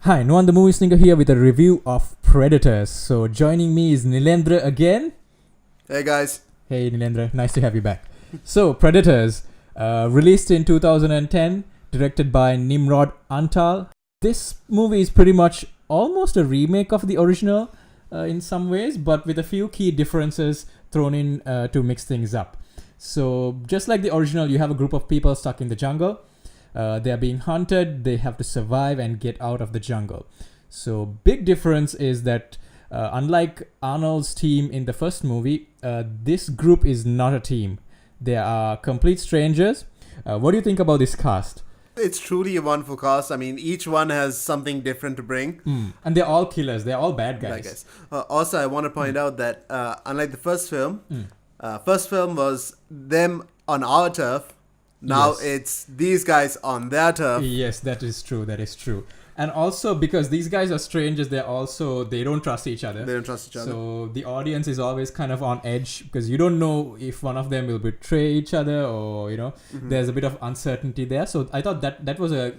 Hi, Noan the Movie Slinger here with a review of Predators. So joining me is Nilendra again. Hey guys. Hey Nilendra, nice to have you back. So Predators, released in 2010, directed by Nimrod Antal. This movie is pretty much almost a remake of the original in some ways, but with a few key differences thrown in to mix things up. So just like the original, you have a group of people stuck in the jungle. They are being hunted, they have to survive and get out of the jungle. So big difference is that unlike Arnold's team in the first movie, this group is not a team. They are complete strangers. What do you think about this cast? It's truly a wonderful cast. I mean, each one has something different to bring. And they're all killers. They're all bad guys. Also, I want to point out that unlike the first film was them on our turf. Now it's these guys on their turf. Yes, that is true. That is true. And also because these guys are strangers, they don't trust each other. They don't trust each other. So the audience is always kind of on edge because you don't know if one of them will betray each other or, there's a bit of uncertainty there. So I thought that was a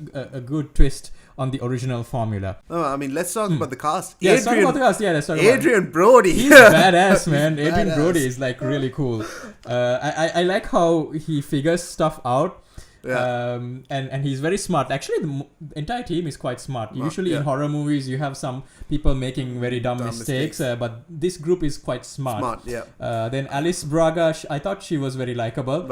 good twist on the original formula. Oh, I mean, let's talk about the cast. Yeah, let's talk about the cast. Yeah, let's talk about Adrian Brody. He's badass, man. Adrian Badass. Brody is like really cool. I like how he figures stuff out. Yeah. And he's very smart. Actually, the entire team is quite smart. Usually in yeah. horror movies, you have some people making very dumb mistakes. But this group is quite smart. Then Alice Braga, I thought she was very likable.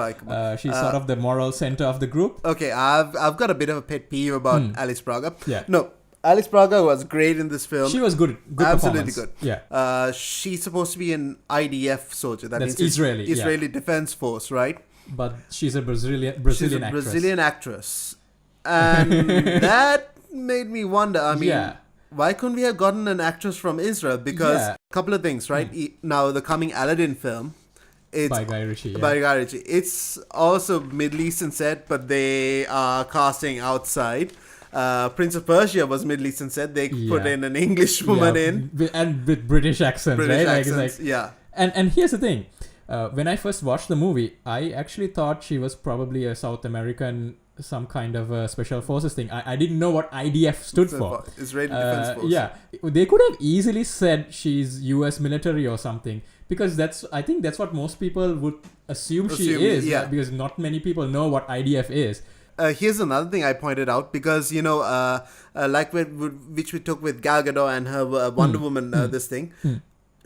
She's sort of the moral center of the group. Okay, I've got a bit of a pet peeve about Alice Braga. Yeah. No, Alice Braga was great in this film. She was good. Absolutely performance. good. Yeah. She's supposed to be an IDF soldier. That's means Israeli. Israeli Defense Force, right? But she's a Brazilian She's a actress. Brazilian actress. And that made me wonder, I mean, why couldn't we have gotten an actress from Israel? Because a couple of things, right? Now, the coming Aladdin film, it's by Guy Ritchie. By Guy Ritchie. It's also Middle Eastern set, but they are casting outside. Prince of Persia was Middle Eastern set. They put in an English woman in. And with British accents, British right? accents, And here's the thing. When I first watched the movie, I actually thought she was probably a South American, some kind of a special forces thing. I didn't know what IDF stood for. Israeli Defense Force. Yeah, they could have easily said she's US military or something because I think that's what most people would assume she is. Because not many people know what IDF is. Here's another thing I pointed out because which we took with Gal Gadot and her Wonder Woman this thing.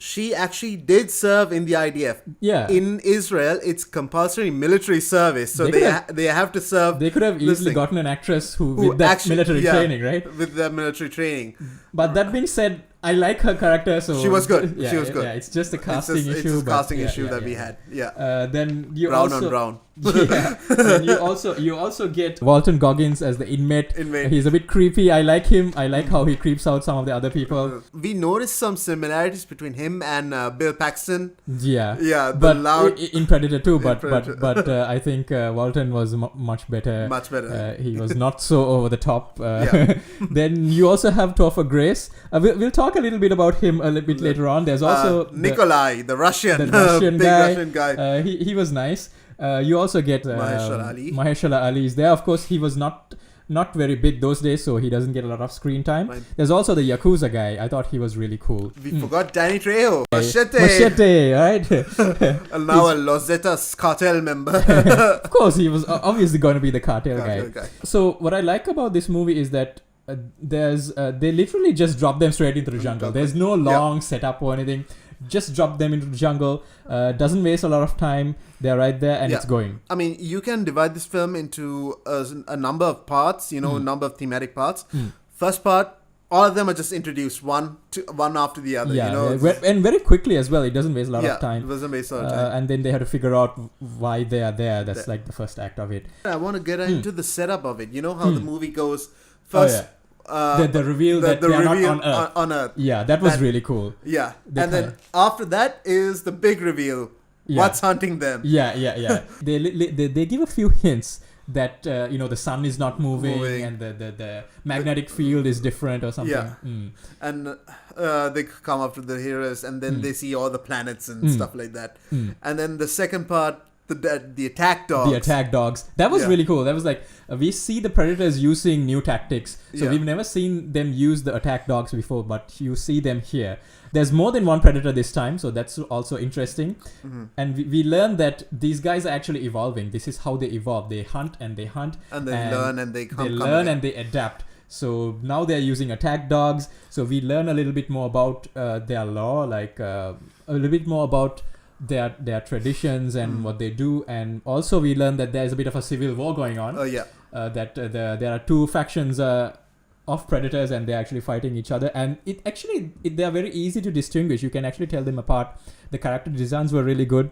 She actually did serve in the IDF. Yeah. In Israel, it's compulsory military service, so they have to serve. They could have easily gotten an actress who with that actually, military training, right? With the military training. But that being said, I like her character, so she was good. Yeah, she was good. Yeah, it's just a casting issue. It's a casting issue that we had. Yeah. Then you brown also on brown. And you also get Walton Goggins as the inmate. He's a bit creepy. I like him. I like how he creeps out some of the other people. We noticed some similarities between him and Bill Paxton. Yeah. Yeah. But in Predator too. But I think Walton was much better. Much better. He was not so over the top. Then you also have Topher Grace. We'll talk a little bit about him a little bit later on. There's also Nikolai, the Russian big guy. Russian guy. He was nice. You also get Mahershala Ali is there. Of course, he was not very big those days, so he doesn't get a lot of screen time. Right. There's also the Yakuza guy. I thought he was really cool. We forgot Danny Trejo. Machete, right? And now a Los Zetas cartel member. Of course, he was obviously going to be the cartel guy. So what I like about this movie is that they literally just drop them straight into the jungle. There's no long setup or anything. Just drop them into the jungle. Doesn't waste a lot of time. They're right there and it's going. I mean, you can divide this film into a number of parts, a number of thematic parts. First part, all of them are just introduced one after the other. And very quickly as well. It doesn't waste a lot of time. It doesn't waste a lot of time. And then they have to figure out why they are there. That's like the first act of it. I want to get into the setup of it. You know how the movie goes first. The reveal that they are not on Earth. Yeah, that was really cool. Yeah, and then after that is the big reveal. What's hunting them? Yeah. They give a few hints that the sun is not moving. And the magnetic field is different or something. Yeah, and they come after the heroes, and then they see all the planets and stuff like that. And then the second part the attack dogs. The attack dogs. That was really cool. That was like, we see the Predators using new tactics. So we've never seen them use the attack dogs before, but you see them here. There's more than one Predator this time, so that's also interesting. And we learn that these guys are actually evolving. This is how they evolve. They hunt and they hunt. And they learn and they come. They learn and they adapt. So now they're using attack dogs. So we learn a little bit more about their lore, like a little bit more about their traditions and what they do. And also we learn that there's a bit of a civil war going on. Oh, yeah. That there are two factions of Predators and they're actually fighting each other. And they are very easy to distinguish. You can actually tell them apart. The character designs were really good.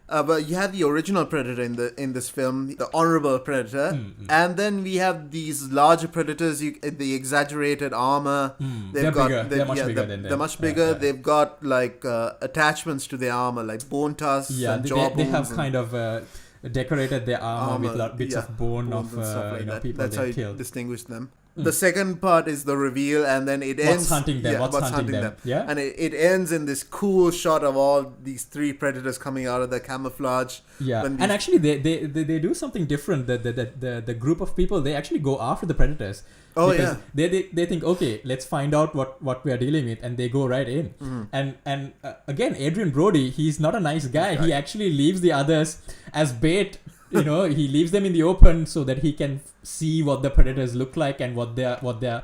But you have the original Predator in this film, the honorable Predator, and then we have these larger Predators, the exaggerated armor. They're bigger. They're much bigger than them. They're much bigger. They've got like attachments to their armor, like bone tusks and jaw bones. They have kind of decorated their armor with bits of bone of people That's how you killed. Distinguish them. The second part is the reveal, and then it ends. What's hunting them? What's hunting them? Yeah, and it ends in this cool shot of all these three Predators coming out of the camouflage. Yeah, and actually they do something different. The group of people, they actually go after the Predators. Oh, because they think, okay, let's find out what we are dealing with, and they go right in. And again, Adrian Brody, he's not a nice guy. He actually leaves the others as bait. He leaves them in the open so that he can see what the Predators look like and what their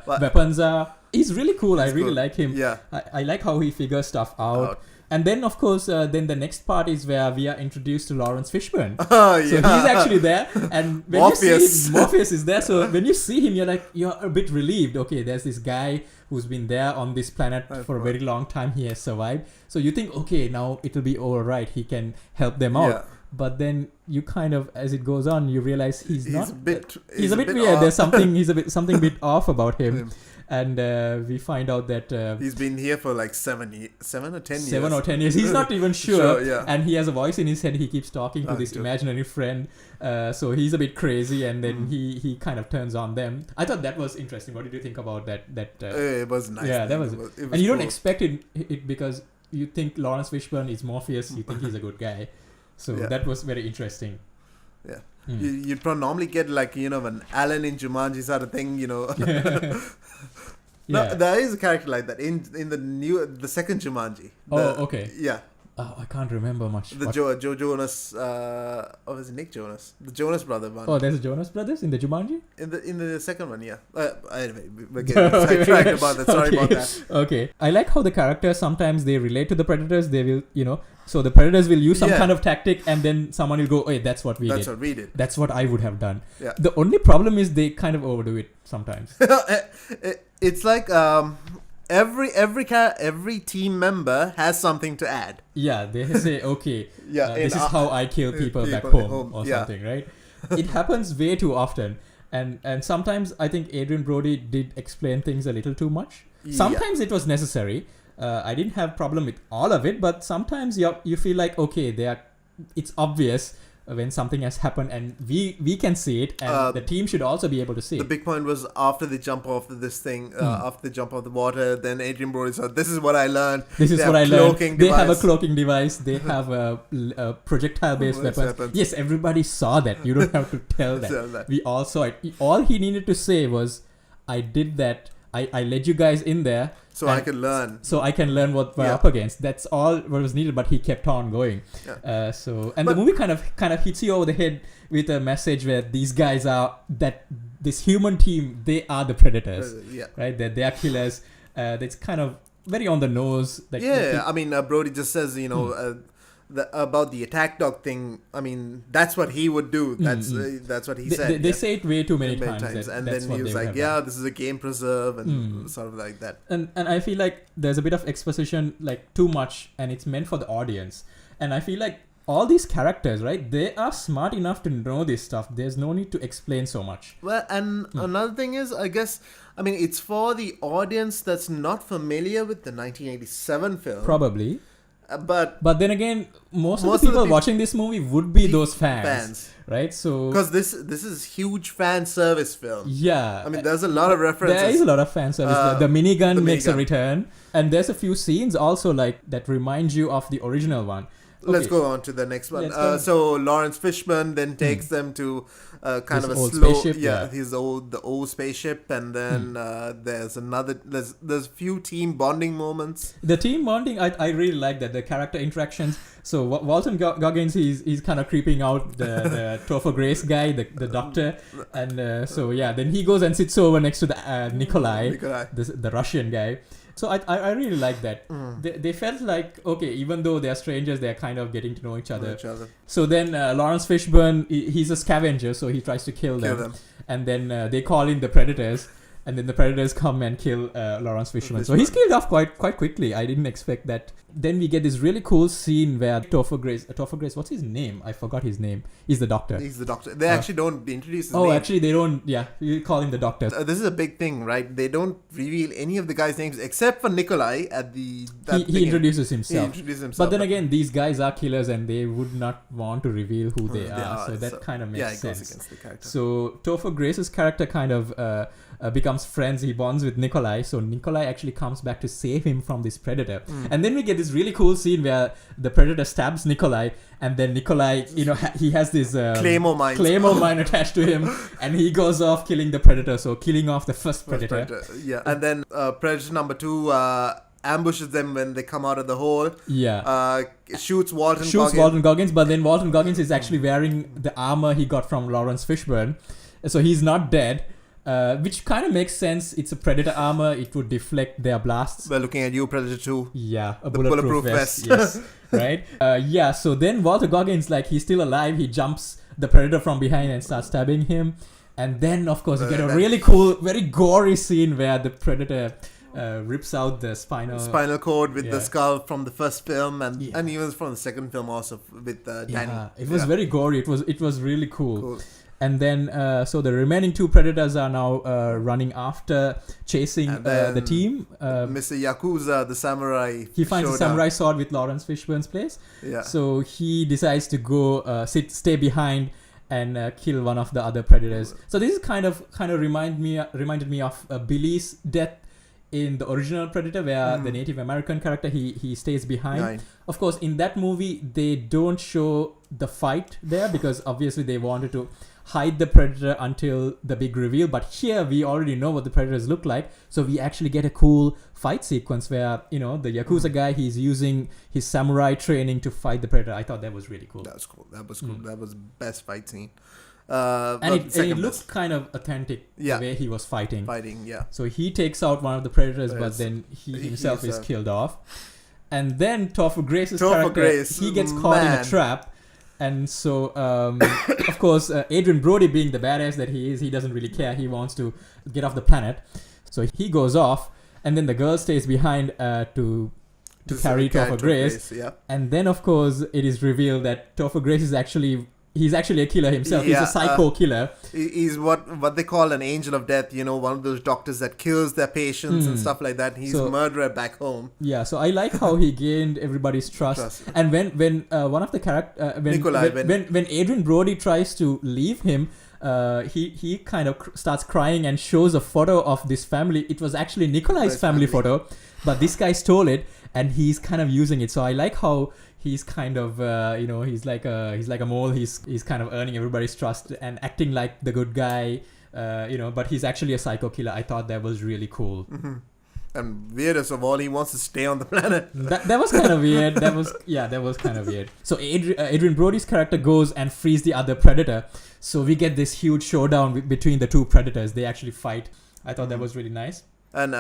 weapons are. He's really cool. I really like him. Yeah, I like how he figures stuff out. And then, of course, then the next part is where we are introduced to Lawrence Fishburne. Oh, yeah. So he's actually there. And when Morpheus. you see him, Morpheus is there. So when you see him, you're a bit relieved. Okay, there's this guy who's been there on this planet for a very long time. He has survived. So you think, okay, now it'll be all right. He can help them out. Yeah. But then you kind of, as it goes on, you realize he's a bit weird. Off. There's something a bit off about him. And we find out that he's been here for like 7 or 10 years. 7 or 10 years. He's not even sure. Yeah. And he has a voice in his head. He keeps talking to this imaginary friend. So he's a bit crazy. And then he kind of turns on them. I thought that was interesting. What did you think about that? It was nice. Yeah, that was. It was and you don't expect it because you think Lawrence Fishburne is Morpheus. You think he's a good guy. So that was very interesting. Yeah. You'd normally get like, an Alan in Jumanji sort of thing, No, there is a character like that in the second Jumanji. Okay. Yeah. Oh, I can't remember much. The Joe Jonas, was it Nick Jonas? The Jonas brother one. Oh, there's a Jonas Brothers in the Jumanji? In the second one, yeah. Anyway, we're getting sidetracked about that. Sorry about that. Okay. I like how the characters, sometimes they relate to the Predators. They will, so the Predators will use some kind of tactic and then someone will go, hey, that's what we did. That's what I would have done. Yeah. The only problem is they kind of overdo it sometimes. It's like every team member has something to add. Yeah, they say, okay, this is how I kill people back people home or something, right? It happens way too often. And sometimes I think Adrian Brody did explain things a little too much. Sometimes it was necessary. I didn't have problem with all of it, but sometimes you feel like, okay, it's obvious when something has happened and we can see it and the team should also be able to see it. The big point was after they jump off this thing, after they jump off the water, then Adrian Brody said, this is what I learned. They have a cloaking device. They have a projectile-based weapons. Yes, everybody saw that. You don't have to tell that. We all saw it. All he needed to say was, I did that. I led you guys in there. So I can learn. So I can learn what we're up against. That's all what was needed, but he kept on going. Yeah. The movie kind of hits you over the head with a message where these guys are, that this human team, they are the Predators. Right? They are killers. That's kind of very on the nose. Brody just says, about the attack dog thing. I mean, that's what he would do. That's what he said. They say it way too many times. And then he was like, this is a game preserve and sort of like that. And I feel like there's a bit of exposition, like too much, and it's meant for the audience. And I feel like all these characters, right, they are smart enough to know this stuff. There's no need to explain so much. Well, and another thing is, I guess, it's for the audience that's not familiar with the 1987 film. Probably. But then again, most of the people watching this movie would be those fans, right? So because this is huge fan service film. Yeah, there's a lot of references. There is a lot of fan service. The minigun makes a return, and there's a few scenes also like that remind you of the original one. let's go on to the next one. So Lawrence Fishburne then takes them to kind This of a old slow, spaceship, the old spaceship, and then there's few team bonding moments. The team bonding, I really like that. The character interactions. So Walton Goggins, he's kind of creeping out the Topher Grace guy, the doctor, and then he goes and sits over next to the Nikolai. The Russian guy. So I really like that. They felt like, okay, even though they're strangers, they're kind of getting to know each other. So then Lawrence Fishburne, he's a scavenger, so he tries to kill them. And then they call in the Predators, and then the Predators come and kill Lawrence Fishburne. So he's killed off quite quickly. I didn't expect that. Then we get this really cool scene where Topher Grace, what's his name? I forgot his name. He's the doctor. They actually don't introduce his name. Actually they don't. Yeah, you call him the doctor. This is a big thing, right? They don't reveal any of the guys' names except for Nikolai at the... He introduces himself. But then again, these guys are killers and they would not want to reveal who they are. So that kind of makes sense. Goes against the character. So Topher Grace's character kind of becomes friends. He bonds with Nikolai. So Nikolai actually comes back to save him from this predator. And then we get this really cool scene where the predator stabs Nikolai, and then Nikolai, he has this Claymore mine attached to him, and he goes off killing the predator. So killing off the first predator. Yeah, and then predator number 2 ambushes them when they come out of the hole. Yeah. Shoots Walton Goggins, but then Walton Goggins is actually wearing the armor he got from Lawrence Fishburne, so he's not dead. Which kind of makes sense. It's a Predator armor. It would deflect their blasts. We're looking at you, Predator 2. Yeah, a bulletproof vest. Yes, right? So then Walter Goggins, he's still alive. He jumps the Predator from behind and starts stabbing him. And then, of course, you get a really cool, very gory scene where the Predator rips out the spinal cord with the skull from the first film and even from the second film also with Danny. It was very gory. It was really cool. And then, so the remaining 2 Predators are now running after, chasing the team. Mr. Yakuza, the samurai. He finds a samurai sword with Lawrence Fishburne's place. Yeah. So he decides to go stay behind and kill one of the other Predators. So this is kind of reminded me of Billy's death in the original Predator, where the Native American character he stays behind. Of course, in that movie they don't show the fight there because obviously they wanted to hide the Predator until the big reveal, but here we already know what the Predators look like, so we actually get a cool fight sequence where the Yakuza guy, he's using his samurai training to fight the Predator. I thought that was really cool. That was cool. That was the best fight scene. And it looked kind of authentic the way he was fighting. Yeah. So he takes out one of the Predators, but then he himself is killed off. And then Topher Grace's character, he gets caught in a trap. And so, of course, Adrian Brody, being the badass that he is, he doesn't really care. He wants to get off the planet. So he goes off, and then the girl stays behind to carry Topher Grace. And then, of course, it is revealed that Topher Grace is actually a killer himself. He's a psycho killer. He's what they call an angel of death. One of those doctors that kills their patients and stuff like that. He's a murderer back home. Yeah, so I like how he gained everybody's trust. And when one of the characters, when Adrian Brody tries to leave him, he kind of starts crying and shows a photo of this family. It was actually Nikolai's family photo, but this guy stole it and he's kind of using it. So I like how he's kind of he's like a mole. He's kind of earning everybody's trust and acting like the good guy, but he's actually a psycho killer. I thought that was really cool. And weirdest of all, he wants to stay on the planet. That was kind of weird. That was kind of weird. So Adrian Brody's character goes and frees the other Predator. So we get this huge showdown between the 2 Predators. They actually fight. I thought that was really nice. And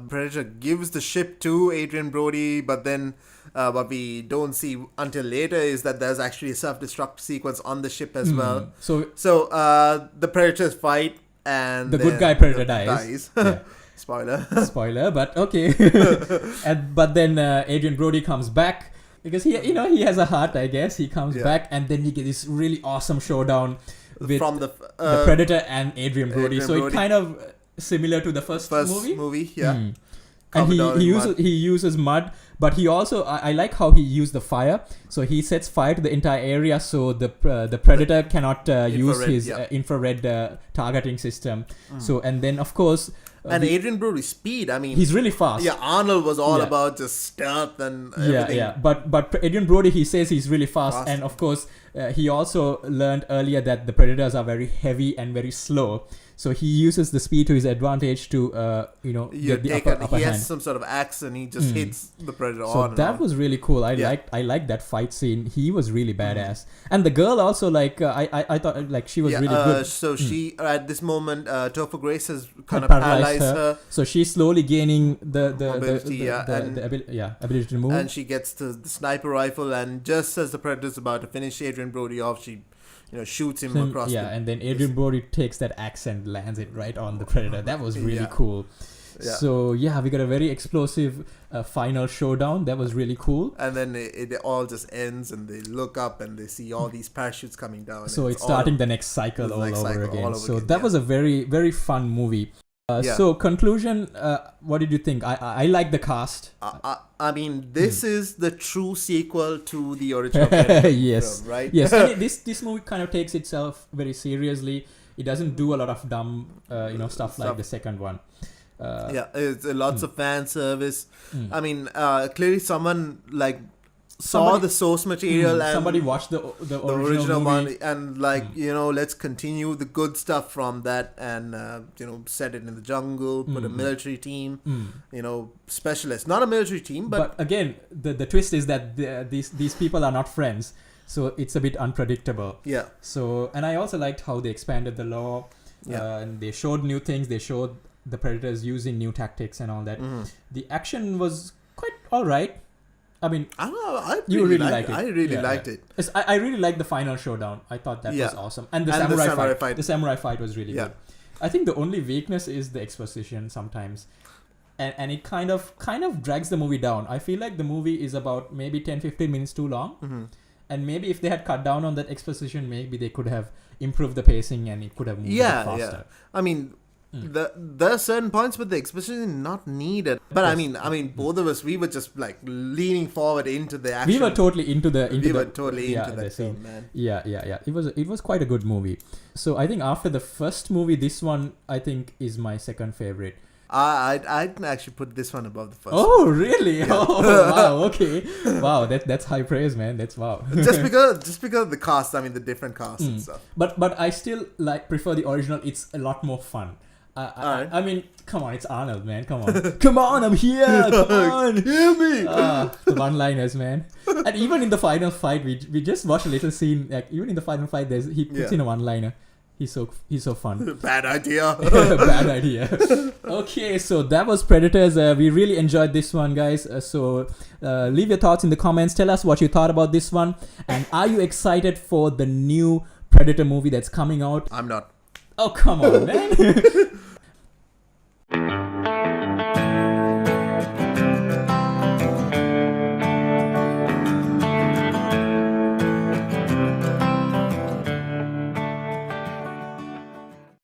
Predator gives the ship to Adrian Brody, but then what we don't see until later is that there's actually a self-destruct sequence on the ship as well. So the Predators fight, and the good guy Predator dies. Yeah. Spoiler, but okay. But then Adrian Brody comes back because he has a heart, I guess. He comes back, and then we get this really awesome showdown with the Predator and Adrian Brody. It kind of similar to the first movie. And he uses mud, but he also I like how he used the fire. So he sets fire to the entire area, so the Predator cannot use his infrared targeting system. So and then of course And Adrian Brody's speed, I mean... He's really fast. Yeah, Arnold was all about just stealth and everything. Yeah. But Adrian Brody, he says he's really fast. And of course, he also learned earlier that the Predators are very heavy and very slow. So he uses the speed to his advantage to, get the upper hand. He has some sort of axe and he just hits the Predator on. So that was really cool. I liked that fight scene. He was really badass. And the girl also, like, I thought, like, she was really good. So she, at this moment, Topher Grace has kind of paralyzed her. So she's slowly gaining the ability to move. And she gets the sniper rifle, and just as the Predator's about to finish Adrian Brody off, she... shoots him across. And then Adrian Brody takes that axe and lands it right on the Predator. That was really cool. Yeah. So we got a very explosive final showdown. That was really cool. And then it all just ends, and they look up and they see all these parachutes coming down. So it's starting the next cycle all over again. So that was a very, very fun movie. So conclusion, what did you think? I like the cast. I mean, this is the true sequel to the original film, right? Yes, and this movie kind of takes itself very seriously. It doesn't do a lot of dumb, stuff like the second one. It's lots of fan service. I mean, clearly someone saw the source material and somebody watched the original movie. One and let's continue the good stuff from that and set it in the jungle, put a military team, specialists, not a military team, but again the twist is that these people are not friends, so it's a bit unpredictable. So, and I also liked how they expanded the law, and they showed new things. They showed the Predators using new tactics and all that. The action was quite all right. I mean, I don't know. I really liked it. I really liked it. I really liked the final showdown. I thought that was awesome. And the samurai fight. The samurai fight was really good. I think the only weakness is the exposition sometimes. And it kind of drags the movie down. I feel like the movie is about maybe 10-15 minutes too long. And maybe if they had cut down on that exposition, maybe they could have improved the pacing and it could have moved a bit faster. I mean... There are certain points where the exposition is not needed, but I mean, both of us, we were just like leaning forward into the action. We were totally into that scene, man. Yeah. It was quite a good movie. So I think after the first movie, this one I think is my second favorite. I'd actually put this one above the first. Oh, really? Yeah. Oh, wow. Okay. Wow, that's high praise, man. That's wow. just because of the cast, I mean the different casts and stuff. But I still prefer the original. It's a lot more fun. I mean, come on, it's Arnold, man. Come on. Come on, I'm here. Come on. Hear me. The one-liners, man. And even in the final fight, we just watched a little scene. Like, even in the final fight, he puts in a one-liner. He's so fun. Bad idea. Bad idea. Okay, so that was Predators. We really enjoyed this one, guys. So leave your thoughts in the comments. Tell us what you thought about this one. And are you excited for the new Predator movie that's coming out? I'm not. Oh, come on, man.